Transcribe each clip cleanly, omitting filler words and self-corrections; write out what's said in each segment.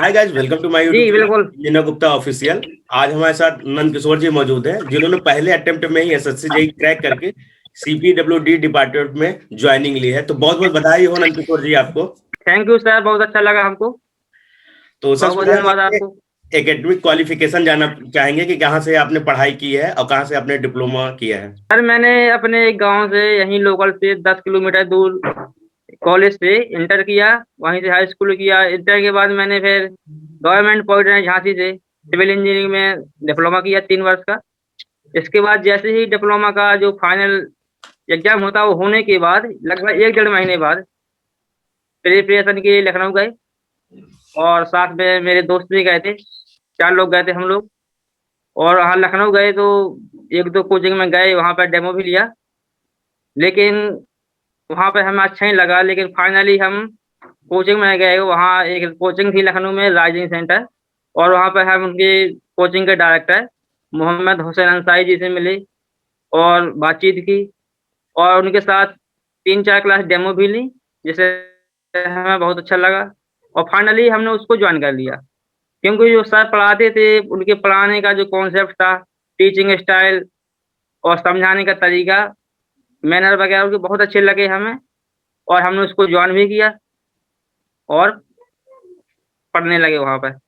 Hi guys, welcome to my जी YouTube channel बिल्कुल। Meena Gupta official. आज हमारे साथ नंद किशोर जी मौजूद हैं, जिन्होंने पहले अटेम्प्ट में ही एसएससी जेईई क्रैक करके सीपीडब्ल्यूडी डिपार्टमेंट में ज्वाइनिंग ली है। तो बहुत बहुत बधाई हो नंद किशोर जी आपको। थैंक यू सर, बहुत अच्छा लगा हमको। तो बहुत सबसे बहुत पहले धन्यवाद आपको। एकेडमिक क्वालिफिकेशन जानना चाहेंगे कि कहाँ से आपने पढ़ाई की है और कहाँ से आपने डिप्लोमा किया है। सर मैंने अपने गांव से यहीं लोकल से 10 किलोमीटर दूर कॉलेज से इंटर किया। वहीं से हाई स्कूल किया। इंटर के बाद मैंने फिर गवर्नमेंट पॉलिटेक्निक झांसी से सिविल इंजीनियरिंग में डिप्लोमा किया 3 वर्ष का। इसके बाद जैसे ही डिप्लोमा का जो फाइनल एग्जाम होता वो होने के बाद लगभग 1 डेढ़ महीने बाद प्रिपरेशन के लिए लखनऊ गए। और साथ में मेरे दोस्त भी गए थे, 4 लोग गए थे हम लोग। और वहाँ लखनऊ गए तो 1 2 कोचिंग में गए, वहाँ पर डेमो भी लिया। लेकिन वहाँ पे हमें अच्छा नहीं लगा। लेकिन फाइनली हम कोचिंग में गए। वहाँ एक कोचिंग थी लखनऊ में, राइजिंग सेंटर। और वहाँ पे हम उनके कोचिंग के डायरेक्टर मोहम्मद हुसैन अंसारी जी से मिले और बातचीत की। और उनके साथ 3 4 क्लास डेमो भी ली, जिससे हमें बहुत अच्छा लगा। और फाइनली हमने उसको ज्वाइन कर लिया, क्योंकि जो सर पढ़ाते थे उनके पढ़ाने का जो कॉन्सेप्ट था, टीचिंग स्टाइल और समझाने का तरीका, मैनर वगैरह उनके बहुत अच्छे लगे हमें। और हमने उसको ज्वाइन भी किया और पढ़ने लगे वहाँ पर।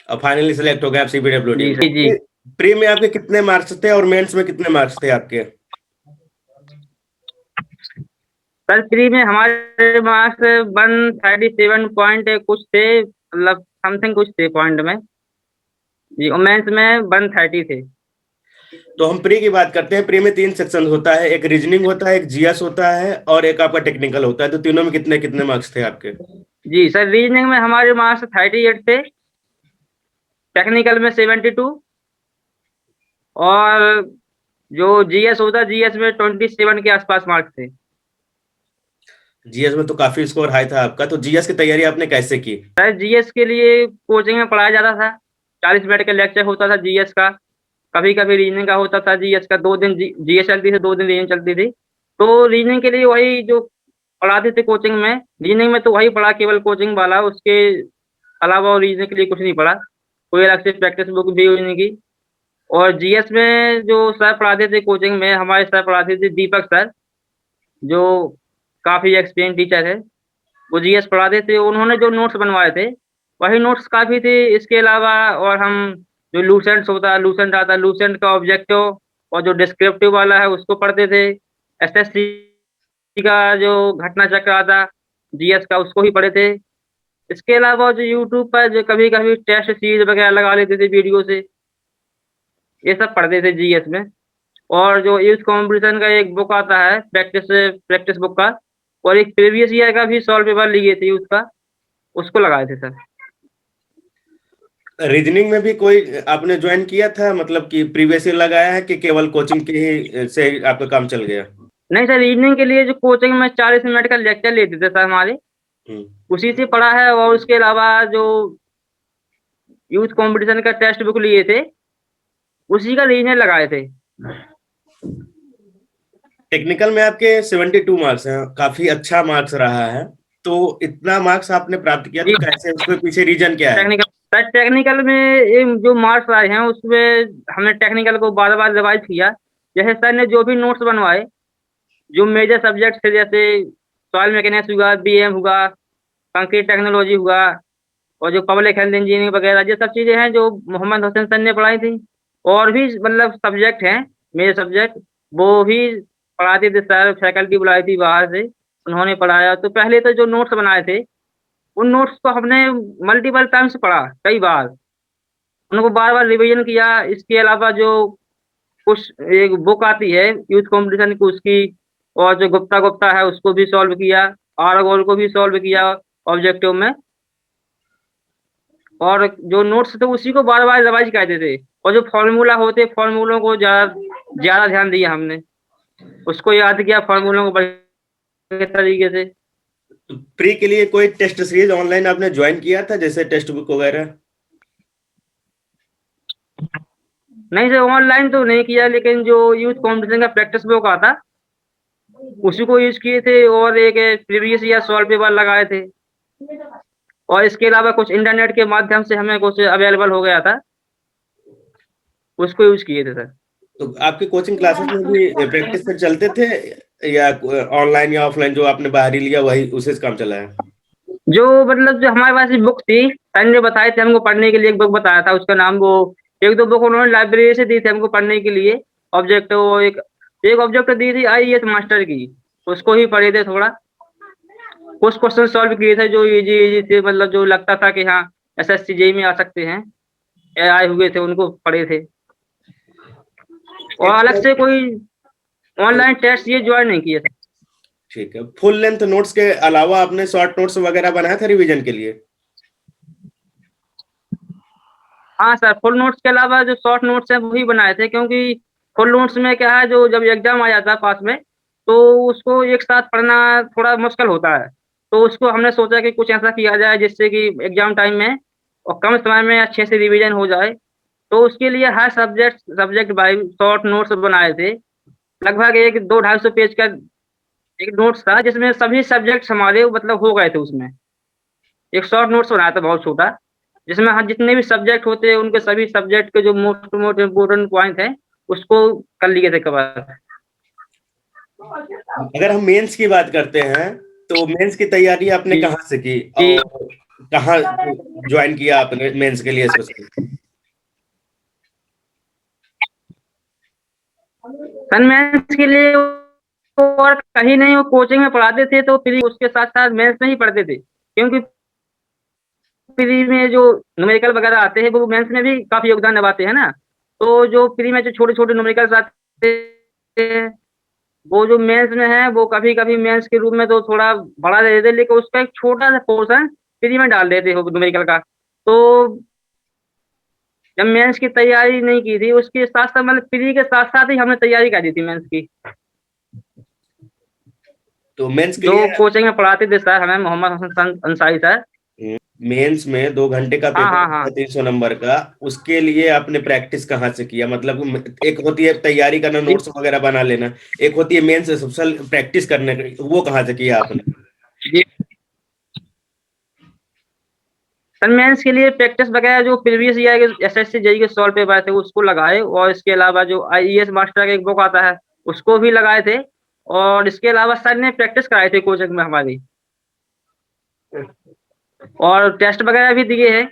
और फाइनली सिलेक्ट हो गए आप सीपीडब्ल्यूडी जी में। जी जी। प्री में आपके कितने मार्क्स थे और मेंस में कितने मार्क्स थे आपके। सर प्री में हमारे मार्क्स 137 पॉइंट कुछ थे, मतलब समथिंग कुछ थे पॉइंट में। जी, और मेंस में 130 थे। तो हम प्री की बात करते हैं। प्री में 3 सेक्शन होता है, एक रीजनिंग होता है, एक जीएस होता है और एक आपका टेक्निकल होता है। तो तीनों में कितने कितने मार्क्स थे आपके। जी सर, रीजनिंग में हमारे मार्क्स 38 थे, टेक्निकल में 72। और जो जीएस होता, जीएस में 27 के आसपास मार्क्स थे। जीएस में तो काफी स्कोर हाई था आपका। तो जीएस की तैयारी आपने कैसे की। सर जीएस के लिए कोचिंग में पढ़ाया जाता था। 40 मिनट का लेक्चर होता था जीएस का। कभी कभी रीजनिंग का होता था। जीएस का 2 दिन जीएस चलती थी, 2 दिन रीजनिंग चलती थी। तो रीजनिंग के लिए वही जो पढ़ाते थे कोचिंग में, रीजनिंग में तो वही पढ़ा केवल कोचिंग वाला। उसके अलावा और रीजनिंग के लिए कुछ नहीं पढ़ा। कोई अलग से प्रैक्टिस बुक भी हुई नहीं की। और जीएस में जो सर पढ़ाते थे कोचिंग में, हमारे सर पढ़ाते थे दीपक सर, जो काफी एक्सपीरियंस टीचर है। वो जीएस पढ़ाते थे। उन्होंने जो नोट्स बनवाए थे वही नोट्स काफी थे। इसके अलावा और हम जो लूसेंट होता है, लूसेंट आता है, लूसेंट का ऑब्जेक्टिव और जो डिस्क्रिप्टिव वाला है उसको पढ़ते थे। एसएससी का जो घटना चक्र आता जीएस का, उसको ही पढ़े थे। इसके अलावा जो यूट्यूब पर जो कभी कभी टेस्ट सीरीज वगैरह लगा लेते थे वीडियो से, ये सब पढ़ते थे जीएस में। और जो यूथ कंपटीशन का एक बुक आता है, प्रैक्टिस प्रैक्टिस बुक का, और एक प्रीवियस ईयर का भी सॉल्व पेपर लिए थे यूथ का, उसको लगाए थे सर। रीजनिंग में भी कोई आपने ज्वाइन किया था, मतलब कि प्रीवियस ईयर लगाया है कि केवल कोचिंग के ही से आपका काम चल गया। नहीं सर, रीजनिंग के लिए जो कोचिंग में 40 मिनट का लेक्चर लेते थे सर हमारे, हम्म। उसी से पढ़ा है। और उसके अलावा जो यूथ कंपटीशन का टेक्स्ट बुक लिए थे, उसी का रीजनल लगाए थे। टेक्निकल में आपके 72 मार्क्स हैं, काफी अच्छा मार्क्स रहा है। तो इतना मार्क्स आपने प्राप्त किया, जी, तो कैसे, उसके पीछे रीजन क्या है। टेक्निकल सर, टेक्निकल में ये जो मार्क्स आए हैं उसमें हमने टेक्निकल को बार बार रिवाइज किया। जैसे सर ने जो भी नोट्स बनवाए, जो मेजर सब्जेक्ट थे, जैसे सॉइल मैकेनिक्स हुआ, बीएम हुआ, कंक्रीट टेक्नोलॉजी हुआ, और जो पब्लिक हेल्थ इंजीनियरिंग वगैरह, ये सब चीज़ें हैं जो मोहम्मद हुसैन सर ने पढ़ाई थी। और भी मतलब सब्जेक्ट हैं, मेजर सब्जेक्ट, वो भी पढ़ाते थे सर। फैकल्टी बुलाई थी बाहर से, उन्होंने पढ़ाया। तो पहले तो जो नोट्स बनाए थे, उन नोट्स को हमने मल्टीपल टाइम्स पढ़ा, कई बार उनको बार बार रिवीजन किया। इसके अलावा जो कुछ एक बुक आती है यूथ कंपटीशन की, उसकी, और जो गुप्ता गुप्ता है उसको भी सॉल्व किया। आरगोल को भी सॉल्व किया ऑब्जेक्टिव में। और जो नोट्स थे उसी को बार बार रिवाइज करते थे। और जो फॉर्मूला होते, फॉर्मूलों को ज्यादा ज्यादा ध्यान दिया हमने, उसको याद किया फॉर्मूलों को बढ़िया तरीके से। प्री के लिए कोई टेस्ट सीरीज ऑनलाइन आपने ज्वाइन किया था, जैसे टेक्स्ट बुक वगैरह। नहीं सर, ऑनलाइन तो नहीं किया, लेकिन जो यूथ कंपटीशन का प्रैक्टिस बुक आता, उसी को यूज किए थे। और एक प्रीवियस ईयर सॉल्व पेपर लगाए थे। और इसके अलावा कुछ इंटरनेट के माध्यम से हमें कुछ अवेलेबल हो गया था, उसको यूज़ किए थे सर। तो आपके कोचिंग क्लासेस में भी प्रैक्टिस सेट चलते थे, या ऑनलाइन या ऑफलाइन जो आपने बाहरी लिया वही उसी से काम चला है? जो मतलब जो हमारे पास बुक थी, सर ने बताए थे हमको पढ़ने के लिए, एक बुक बताया था, उसका नाम वो 1-2 बुक उन्होंने लाइब्रेरी से दी थी हमको पढ़ने के लिए। ऑब्जेक्ट वो एक ऑब्जेक्ट दी थी आईएएस मास्टर की, उसको ही पढ़े थे थोड़ा। कुछ क्वेश्चन सॉल्व किए थे जो इजी थे, मतलब जो लगता था कि हाँ, एसएससी जेईई में आ सकते हैं, आए हुए थे, उनको पढ़े थे। और अलग से कोई ऑनलाइन टेस्ट ये जॉइन नहीं किए थे। ठीक है। फुल लेंथ नोट्स के अलावा आपने शॉर्ट नोट्स वगैरह बनाया था रिवीजन के लिए? हाँ सर, फुल नोट्स के अलावा जो शॉर्ट नोट्स हैं वही बनाए थे, क्योंकि फुल नोट्स में क्या है, जो जब एग्जाम आ जाता है पास में, तो उसको एक साथ पढ़ना थोड़ा मुश्किल होता है। तो उसको हमने सोचा कि कुछ ऐसा किया जाए जिससे कि एग्जाम टाइम में और कम समय में अच्छे से रिवीजन हो जाए। तो उसके लिए हर सब्जेक्ट वाइज शॉर्ट नोट्स बनाए थे। लगभग एक 200-250 पेज का एक नोट्स था, जिसमें सभी सब्जेक्ट्स हमारे मतलब हो गए थे उसमें। एक शॉर्ट नोट्स बनाया था बहुत छोटा, जिसमें हाँ जितने भी सब्जेक्ट होते हैं उनके सभी सब्जेक्ट के जो मोस्ट मोस्ट इम्पोर्टेंट पॉइंट है उसको कर लिए थे कवर। अगर हम मेंस की बात करते हैं, तो मेंस की तैयारी आपने जी कहाँ से की जी और कहाँ ज्वाइन किया आपने मेंस के लिए स्पेशल? मेंस के लिए और कहीं नहीं, वो कोचिंग में पढ़ाते थे तो फिर उसके साथ साथ मेंस में ही पढ़ते थे, क्योंकि प्री में जो न्यूमेरिकल वगैरह आते हैं वो मेंस में भी काफी योगदान निभाते हैं ना। तो जो प्री में जो छोटे छोटे न्यूमेरिकल्स आते हैं, वो जो मेंस में है वो कभी कभी मेंस के रूप में तो थोड़ा बड़ा दे देते, लेकिन उसका एक छोटा सा पोर्शन प्री में डाल देते हो न्यूमेरिकल का। तो जब मेंस की तैयारी नहीं की थी, उसके साथ साथ मतलब प्री के साथ साथ ही हमने तैयारी करी थी मेंस की। तो मेंस के जो लिए कोचिंग में पढ़ाते थे सर हमें, मोहम्मद हसन अंसारी सर। मेंस में 2 घंटे का हाँ पेपर हाँ होता हाँ। है 300 नंबर का। उसके लिए आपने प्रैक्टिस कहाँ से किया? मतलब एक होती है तैयारी करना, जी नोट्स वगैरह बना लेना, एक होती है मेंस स्पेशल प्रैक्टिस करने की, वो कहाँ से किया आपने? जी सर, मेंस के लिए प्रैक्टिस वगैरह जो प्रीवियस ईयर के एसएससी जेईई के सॉल्व पेपर थे उसको लगाए, और इसके अलावा जो आईईएस मास्टर का एक बुक आता है उसको भी लगाए थे। और इसके अलावा सर ने प्रैक्टिस कराई थी कोचिंग में हमारी, और टेस्ट वगैरह भी दिए हैं।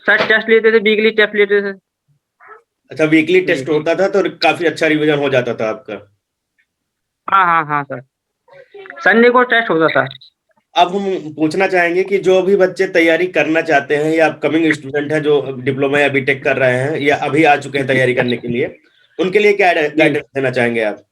सर टेस्ट लेते थे, वीकली टेस्ट लेते थे। अच्छा, वीकली जी टेस्ट होता था तो काफी अच्छा रिवीजन हो जाता था आपका। हाँ हाँ हाँ सर, संडे को टेस्ट होता था। अब हम पूछना चाहेंगे कि जो भी बच्चे तैयारी करना चाहते हैं या अपकमिंग स्टूडेंट हैं जो डिप्लोमा या बीटेक कर रहे हैं या अभी आ चुके हैं तैयारी करने के लिए, उनके लिए क्या जी गाइडेंस देना चाहेंगे आप?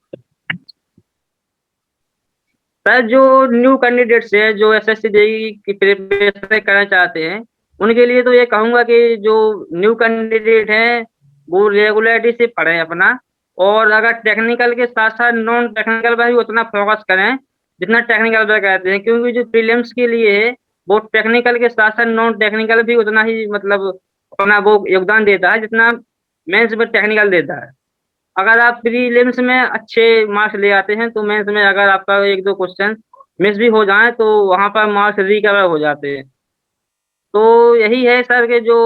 सर, जो न्यू कैंडिडेट्स हैं जो एसएससी जेईई की प्रिपरेशन करना चाहते हैं, उनके लिए तो ये कहूंगा कि जो न्यू कैंडिडेट हैं वो रेगुलरिटी से पढ़ें अपना। और अगर टेक्निकल के साथ साथ नॉन टेक्निकल पर भी उतना फोकस करें जितना टेक्निकल पर कहते हैं, क्योंकि जो प्रीलिम्स के लिए है वो टेक्निकल के साथ साथ नॉन टेक्निकल भी उतना ही मतलब अपना वो योगदान देता है जितना मेंस में टेक्निकल देता है। अगर आप प्रीलिम्स में अच्छे मार्क्स ले आते हैं तो मेंस में अगर आपका 1-2 क्वेश्चन मिस भी हो जाए तो वहां पर मार्क्स रिकवर हो जाते हैं। तो यही है सर के जो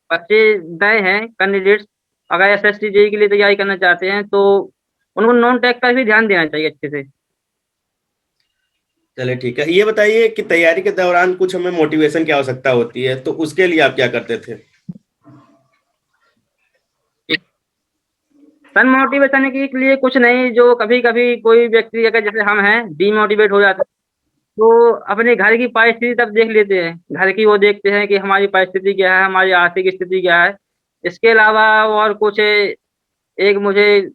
बच्चे नए हैं कैंडिडेट्स, अगर एसएससी जेईई के लिए तैयारी करना चाहते हैं तो उनको नॉन टेक पर भी ध्यान देना चाहिए अच्छे से। चलिए ठीक है। ये बताइए कि तैयारी के दौरान कुछ हमें मोटिवेशन की आवश्यकता होती है, तो उसके लिए आप क्या करते थे? सर, मोटिवेशन के लिए कुछ नहीं, जो कभी कभी कोई व्यक्ति अगर जैसे हम हैं डीमोटिवेट हो जाता है तो अपने घर की परिस्थिति तब देख लेते हैं, घर की वो देखते हैं कि हमारी परिस्थिति क्या है, हमारी आर्थिक स्थिति क्या है। इसके अलावा और कुछ एक मुझे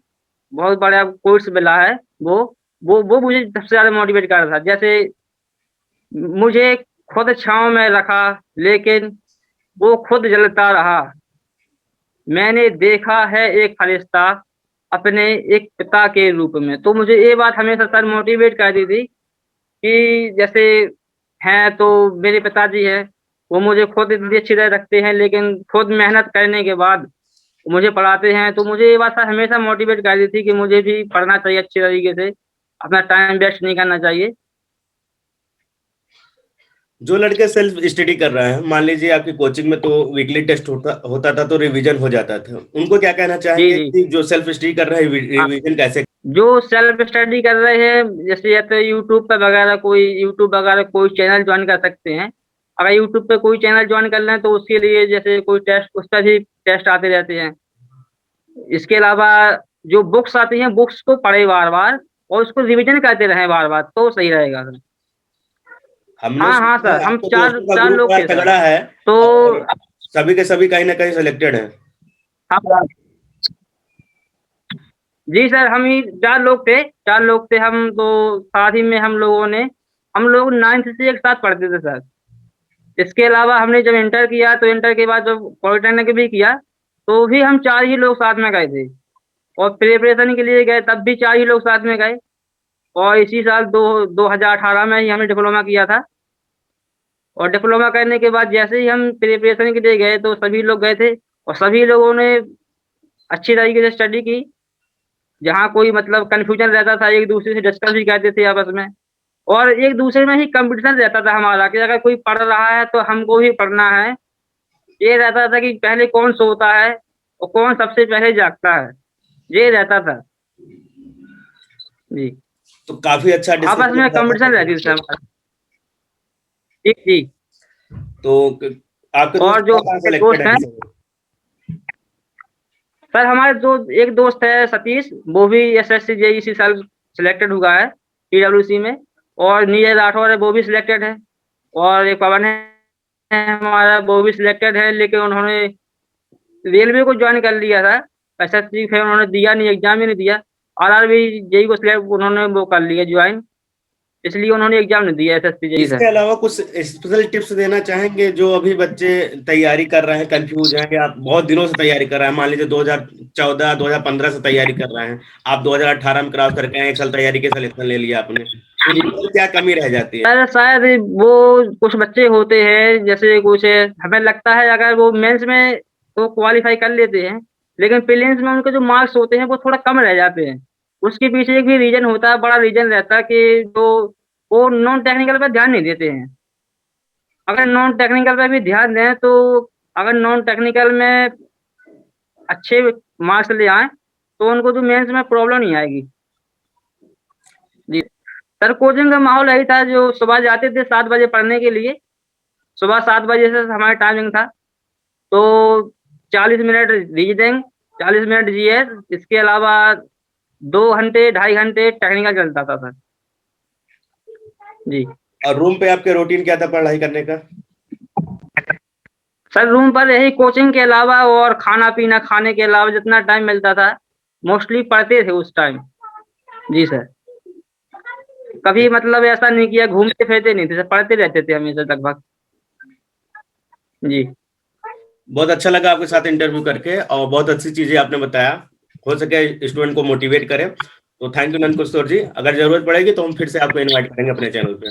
बहुत बड़ा कोर्स मिला है, वो मुझे सबसे ज्यादा मोटिवेट कर रहा था। जैसे मुझे खुद छांव में रखा, लेकिन वो खुद जलता रहा। मैंने देखा है एक फरिश्ता अपने एक पिता के रूप में। तो मुझे ये बात हमेशा सर मोटिवेट करती थी कि जैसे हैं तो मेरे पिताजी हैं, वो मुझे खुद इतनी अच्छी तरह रखते हैं, लेकिन खुद मेहनत करने के बाद मुझे पढ़ाते हैं। तो मुझे ये बात सर हमेशा मोटिवेट करती थी कि मुझे भी पढ़ना चाहिए अच्छे तरीके से, अपना टाइम वेस्ट नहीं करना चाहिए। जो लड़के सेल्फ स्टडी कर रहे हैं, मान लीजिए आपकी कोचिंग में तो वीकली टेस्ट होता था तो रिवीजन हो जाता था, उनको क्या कहना जी चाहेंगे जी कि जो सेल्फ स्टडी कर रहे हैं हाँ, रिवीजन कैसे? जो सेल्फ स्टडी कर रहे हैं जैसे या तो यूट्यूब वगैरह कोई चैनल ज्वाइन कर सकते हैं। अगर यूट्यूब पे कोई चैनल ज्वाइन कर लें तो उसके लिए जैसे कोई टेस्ट उस पर भी टेस्ट आते रहते हैं। इसके अलावा जो बुक्स आती हैं बुक्स को पढ़े बार बार और उसको रिवीजन करते रहें बार बार तो सही रहेगा सर। हमने हाँ हाँ सुना सर, है हम आपके चार दोस्तों का चार ग्रुप लोग बड़ा थे सर। तगड़ा है तो और सभी के सभी कहीं ना कहीं सिलेक्टेड है। हम जी सर, हम ही 4 लोग थे हम तो। साथ ही में हम लोग 9th से एक साथ पढ़ते थे सर। इसके अलावा हमने जब इंटर किया तो इंटर के बाद जब पॉलिटेक्निक भी किया तो भी हम 4 ही लोग साथ में गए थे। और प्रिपरेशन के लिए गए तब भी 4 ही लोग साथ में गए। और इसी साल 2018 में ही हमने डिप्लोमा किया था। और डिप्लोमा करने के बाद जैसे ही हम प्रिपरेशन के लिए गए तो सभी लोग गए थे और सभी लोगों ने अच्छी तरीके से स्टडी की। जहाँ कोई मतलब कन्फ्यूजन रहता था एक दूसरे से डिस्कस भी करते थे आपस में। और एक दूसरे में ही कंपटीशन रहता था हमारा कि अगर कोई पढ़ रहा है तो हमको भी पढ़ना है। ये रहता था कि पहले कौन सोता है और कौन सबसे पहले जागता है, ये रहता था जी। तो काफी अच्छा आपस में डिसिप्लिन कंपटीशन रहती थी हमारा। जी जी। तो आपके दोस्त और जो कहाँ हमारे सिलेक्टेड दोस्त हैं है? सर, हमारे एक दोस्त है सतीश, वो भी एसएससी जेई इसी साल सिलेक्टेड हुआ है पीडब्ल्यूसी में। और नीरज राठौर है वो भी सिलेक्टेड है। और एक पवन है हमारा वो भी सिलेक्टेड है, लेकिन उन्होंने रेलवे को ज्वाइन कर लिया था। एसएससी फिर उन्होंने दिया नहीं, एग्जाम ही नहीं दिया। आरआरबी जेई को सिलेक्ट उन्होंने वो कर लिया ज्वाइन, इसलिए उन्होंने एग्जाम नहीं दिया एसएससी जेई इसके सर। अलावा कुछ स्पेशल टिप्स देना चाहेंगे जो अभी बच्चे तैयारी कर रहे हैं, कंफ्यूज हैं, या बहुत दिनों से तैयारी कर रहे हैं, मान लीजिए 2014 2015 से तैयारी कर रहे हैं, आप 2018 में क्रॉस करके आए, एक साल तैयारी के सिलेक्शन ले लिया आपने, तो इनमें क्या कमी रह जाती है? सर शायद वो कुछ बच्चे होते हैं जैसे कुछ हमें लगता है अगर वो मेंस में तो क्वालिफाई कर लेते हैं, लेकिन प्रीलिम्स में उनके जो मार्क्स होते हैं वो थोड़ा कम रह जाते हैं। उसके पीछे एक भी रीजन होता है, बड़ा रीजन रहता है कि जो वो नॉन टेक्निकल पर ध्यान नहीं देते हैं। अगर नॉन टेक्निकल पर भी ध्यान दें तो अगर नॉन टेक्निकल में अच्छे मार्क्स ले आए तो उनको जो मेंस में प्रॉब्लम नहीं आएगी जी। सर कोचिंग का माहौल यही था, जो सुबह जाते थे 7 बजे पढ़ने के लिए। सुबह 7 बजे से हमारा टाइमिंग था। तो 40 मिनट रीजनिंग, 40 मिनट जीएस, इसके अलावा 2 घंटे 2.5 घंटे टेक्निकल चलता था सर जी। और रूम पे आपके रूटीन क्या था पढ़ाई करने का? सर रूम पर यही कोचिंग के अलावा और खाना पीना खाने के अलावा जितना टाइम मिलता था मोस्टली पढ़ते थे उस टाइम जी सर। कभी मतलब ऐसा नहीं किया घूमते फिरते नहीं थे सर, पढ़ते रहते थे हमेशा लगभग जी। बहुत अच्छा लगा आपके साथ इंटरव्यू करके और बहुत अच्छी चीजें आपने बताया, हो सके स्टूडेंट को मोटिवेट करें। तो थैंक यू नंद किशोर जी, अगर जरूरत पड़ेगी तो हम फिर से आपको इनवाइट करेंगे अपने चैनल पे।